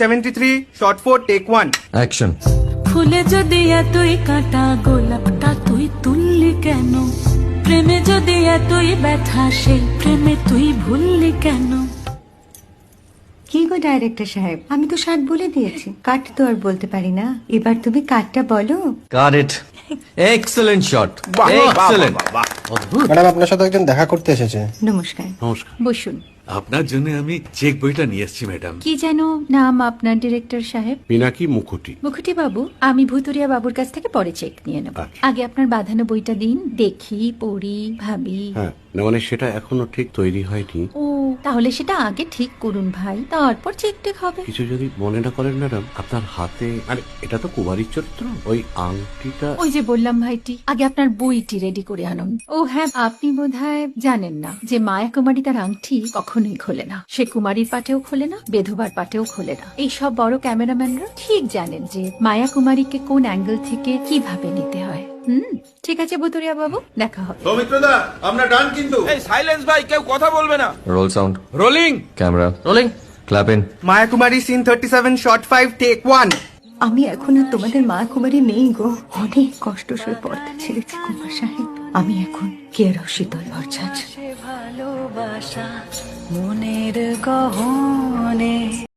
73 shot 4 take 1 action. ফুলে যদি এতই কাটা গোলাপটা তুই তুললি কেন? প্রেমে যদি এতই ব্যথা সেই প্রেমে তুই ভুললি কেন? কি গো ডাইরেক্টর সাহেব, আমি তো 60 বলে দিয়েছি, কাট তো আর বলতে পারি না, এবার তুমি কাটটা বলো। Got it. Excellent shot, excellent. Madam আপনার সাথে একজন দেখা করতে এসেছে। নমস্কার। নমস্কার। বসুন। আপনার জন্য আমি চেক বইটা নিয়ে এসেছি ম্যাডাম। কি যেন নাম আপনার ডিরেক্টর সাহেব? পিনাকি মুখোটি। মুখুটি বাবু, আমি ভুতুরিয়া বাবুর কাছ থেকে পরে চেক নিয়ে নেব। আচ্ছা। আগে আপনার বাঁধানো বইটা দিন, দেখি, পড়ি, ভাবি। হ্যাঁ, না মানে সেটা এখনো ঠিক তৈরি হয়নি। ও, তাহলে সেটা আগে ঠিক করুন ভাই, তারপর চেক টেক হবে। কিছু যদি মনে না করেন ম্যাডাম, আপনার হাতে, আরে এটা তো কুমারীর চরিত্র, ওই আংটিটা। ওই যে বললাম ভাইটি, আগে আপনার বইটি রেডি করে আনুন। ও হ্যাঁ, আপনি বোধহয় জানেন না যে মায়া কুমারী তার আংটি কখনোই খোলে না। সে কুমারীর পাটেও খোলে না, বেধবার পাটেও খোলে না। এই সব বড় ক্যামেরাম্যানরা ঠিক জানেন যে মায়া কুমারীকে কোন অ্যাঙ্গেল থেকে কিভাবে নিতে হয়। ঠিক আছে বুতুরিয়া বাবু, দেখা হবে। সৌমিত্রদা আমরা ডান কিন্তু। এই সাইলেন্স ভাই, কেউ কথা বলবে না। Roll sound, rolling camera rolling, clap in. Maya Kumari scene 37 shot 5 take 1 আমি এখন আর তোমাদের মা কুমারী নেই গো, অনেক কষ্ট সয়ে পর্দা ছেড়েছি কুমার সাহেব। আমি এখন কেরাও শীতল ভরছাছ। ভালোবাসা মনের গহনে।